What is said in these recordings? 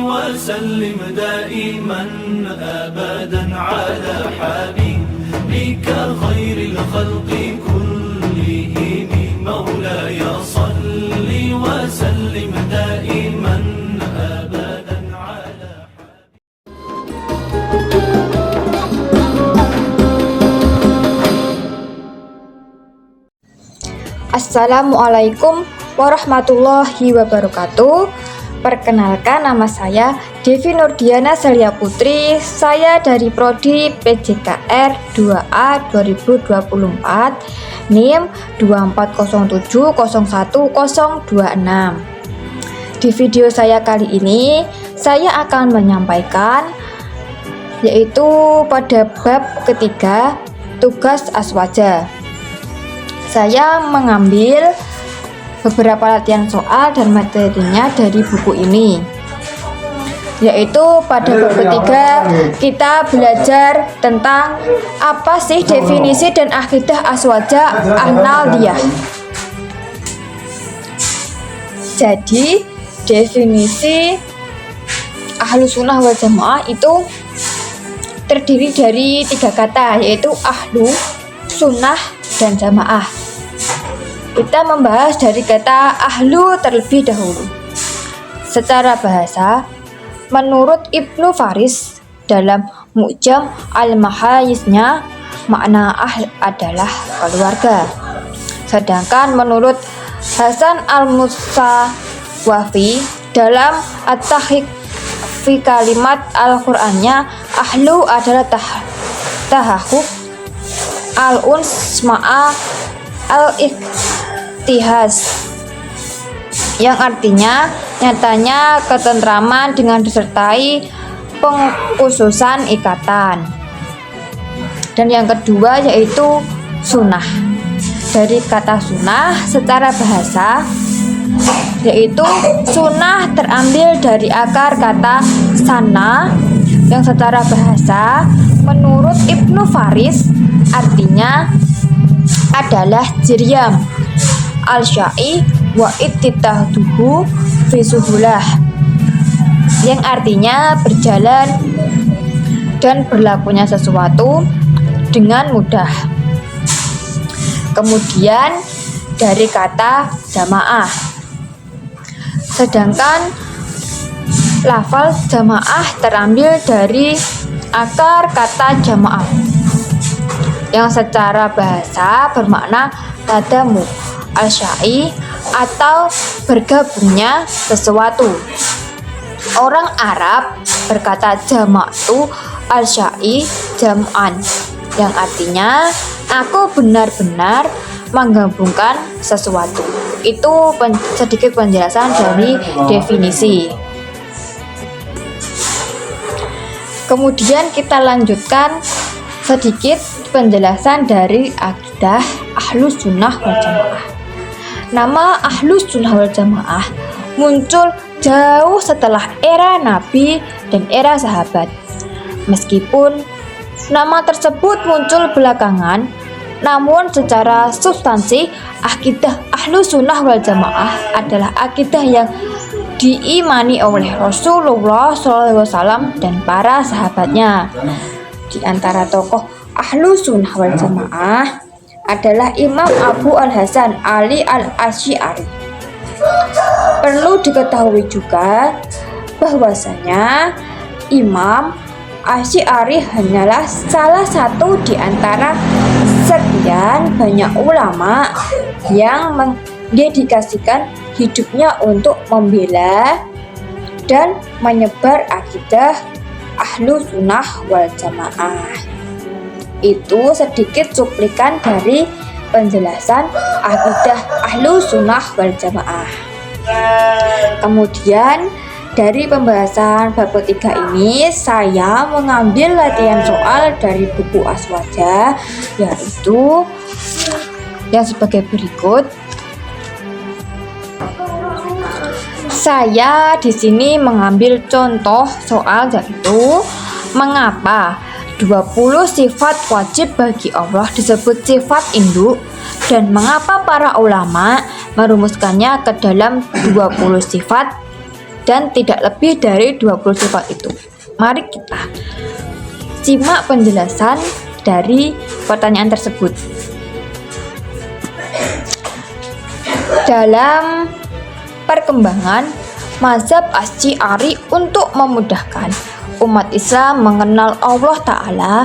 وسلم دائما أبدا على حبيبك خير الخلق كلهم مولاي صل وسلم دائما أبدا على Assalamualaikum warahmatullahi wabarakatuh. Perkenalkan, nama saya Devi Nurdiana Celia Putri. Saya dari Prodi PJKR 2A 2024, NIM 240701026. Di video saya kali ini, saya akan menyampaikan yaitu pada bab ketiga, tugas aswaja. Saya mengambil beberapa latihan soal dan materinya dari buku ini, yaitu pada bab ketiga kita belajar tentang apa sih definisi dan akidah aswaja Ahnaldiyah. Jadi definisi Ahlus Sunnah wal Jamaah itu terdiri dari 3 kata, yaitu ahlu, sunnah, dan jamaah. Kita membahas dari kata ahlu terlebih dahulu. Secara bahasa, menurut Ibnu Faris dalam Mu'jam al-Mahayisnya, makna ahl adalah keluarga. Sedangkan menurut Hasan al-Musawafi dalam At-Tahqiq fi kalimat Al-Qur'annya, ahlu adalah tahakuk al-uns ma'a al-iktihas, yang artinya nyatanya ketentraman dengan disertai pengkhususan ikatan. Dan yang kedua yaitu sunnah. Dari kata sunnah secara bahasa, yaitu sunnah terambil dari akar kata sana, yang secara bahasa menurut Ibnu Faris artinya adalah jiryam al-sya'i wa ittitahduhu fi suhulah, yang artinya berjalan dan berlakunya sesuatu dengan mudah. Kemudian dari kata jamaah, sedangkan lafal jamaah terambil dari akar kata jamaah, yang secara bahasa bermakna tadamu al-sya'i atau bergabungnya sesuatu. Orang Arab berkata jama'tu al-sya'i jam'an, yang artinya aku benar-benar menggabungkan sesuatu. Itu sedikit penjelasan dari definisi. Kemudian kita lanjutkan sedikit penjelasan dari akidah Ahlus Sunnah wal Jamaah. Nama Ahlus Sunnah wal Jamaah muncul jauh setelah era Nabi dan era sahabat. Meskipun nama tersebut muncul belakangan, namun secara substansi akidah Ahlus Sunnah wal Jamaah adalah akidah yang diimani oleh Rasulullah SAW dan para sahabatnya. Di antara tokoh Ahlus Sunnah wal Jamaah adalah Imam Abu al-Hasan Ali al-Asy'ari. Perlu diketahui juga bahwasanya Imam Asy'ari hanyalah salah satu di antara sekian banyak ulama yang mendedikasikan hidupnya untuk membela dan menyebar akidah Ahlus Sunnah wal Jamaah. Itu sedikit cuplikan dari penjelasan akidah Ahlus Sunnah wal Jamaah. Kemudian dari pembahasan bab ketiga ini, saya mengambil latihan soal dari buku aswaja, yaitu yang sebagai berikut. Saya di sini mengambil contoh soal, yaitu mengapa 20 sifat wajib bagi Allah disebut sifat induk, dan mengapa para ulama merumuskannya ke dalam 20 sifat dan tidak lebih dari 20 sifat itu. Mari kita simak penjelasan dari pertanyaan tersebut. Dalam perkembangan mazhab Asy'ari untuk memudahkan umat Islam mengenal Allah Ta'ala,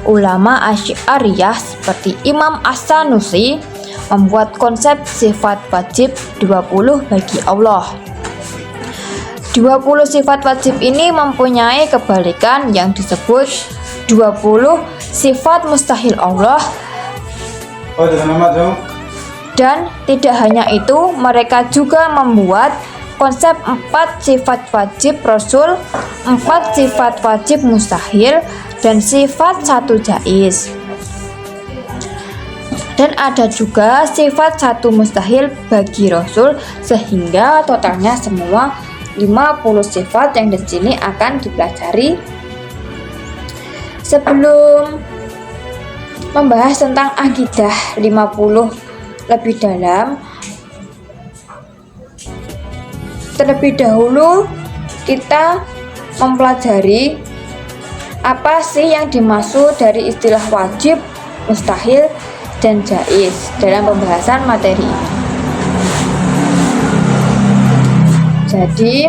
ulama Asy'ariyah seperti Imam As-Sanusi membuat konsep sifat wajib 20 bagi Allah. 20 sifat wajib ini mempunyai kebalikan yang disebut 20 sifat mustahil Allah. Dan tidak hanya itu, mereka juga membuat konsep 4 sifat wajib Rasul, 4 sifat wajib mustahil, dan sifat 1 jaiz. Dan ada juga sifat 1 mustahil bagi Rasul, sehingga totalnya semua 50 sifat yang di sini akan dipelajari. Sebelum membahas tentang akidah 50 lebih dalam, terlebih dahulu kita mempelajari apa sih yang dimaksud dari istilah wajib, mustahil, dan jaiz dalam pembahasan materi ini. Jadi,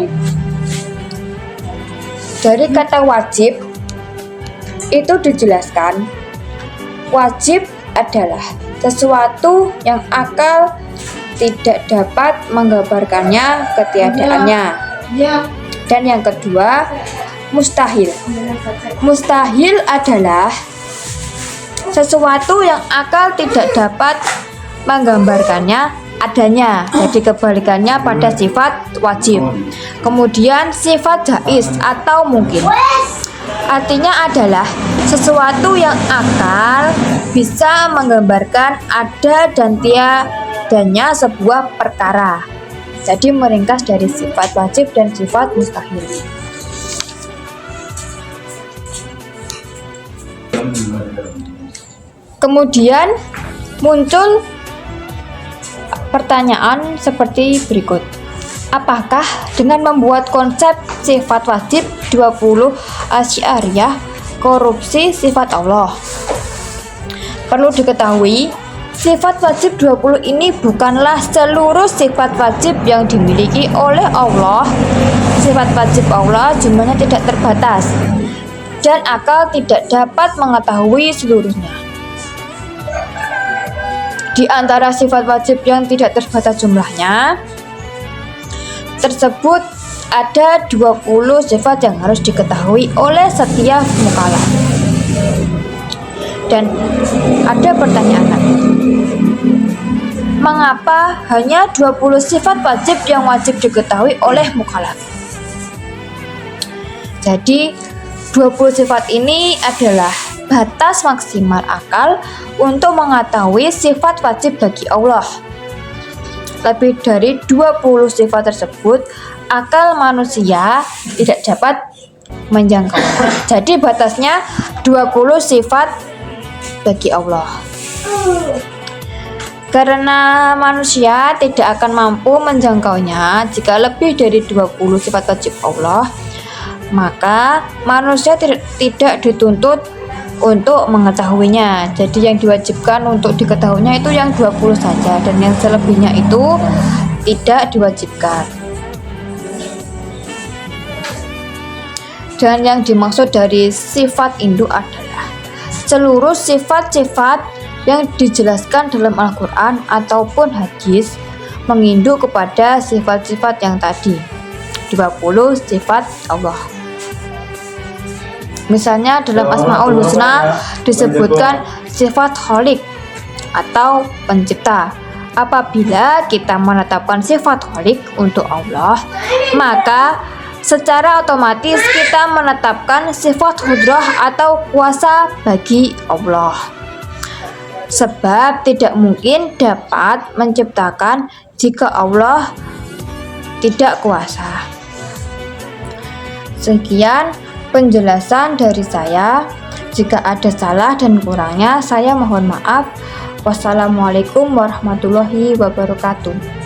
dari kata wajib itu dijelaskan, wajib adalah sesuatu yang akal tidak dapat menggambarkannya ketiadaannya. Dan yang kedua, mustahil. Mustahil adalah sesuatu yang akal tidak dapat menggambarkannya adanya, jadi kebalikannya pada sifat wajib. Kemudian sifat jaiz atau mungkin, artinya adalah sesuatu yang akal bisa menggambarkan ada dan tiadanya sebuah perkara. Jadi meringkas dari sifat wajib dan sifat mustahil. Kemudian muncul pertanyaan seperti berikut. Apakah dengan membuat konsep sifat wajib 20 Asy'ariyah korupsi sifat Allah? Perlu diketahui, sifat wajib 20 ini bukanlah seluruh sifat wajib yang dimiliki oleh Allah. Sifat wajib Allah jumlahnya tidak terbatas dan akal tidak dapat mengetahui seluruhnya. Di antara sifat wajib yang tidak terbatas jumlahnya tersebut ada 20 sifat yang harus diketahui oleh setiap mukallaf. Dan ada pertanyaan lagi. Mengapa hanya 20 sifat wajib yang wajib diketahui oleh mukallaf? Jadi 20 sifat ini adalah batas maksimal akal untuk mengetahui sifat wajib bagi Allah. Lebih dari 20 sifat tersebut akal manusia tidak dapat menjangkau. Jadi batasnya 20 sifat bagi Allah. Karena manusia tidak akan mampu menjangkaunya jika lebih dari 20 sifat wajib Allah, maka manusia tidak dituntut untuk mengetahuinya. Jadi yang diwajibkan untuk diketahuinya itu yang 20 saja, dan yang selebihnya itu tidak diwajibkan. Dan yang dimaksud dari sifat induk adalah seluruh sifat-sifat yang dijelaskan dalam Al-Quran ataupun hadis menginduk kepada sifat-sifat yang tadi, 20 sifat Allah. Misalnya dalam Asmaul Husna disebutkan sifat Khaliq atau pencipta. Apabila kita menetapkan sifat Khaliq untuk Allah, maka secara otomatis kita menetapkan sifat Qudrah atau kuasa bagi Allah. Sebab tidak mungkin dapat menciptakan jika Allah tidak kuasa. Sekian penjelasan dari saya. Jika ada salah dan kurangnya, saya mohon maaf. Wassalamualaikum warahmatullahi wabarakatuh.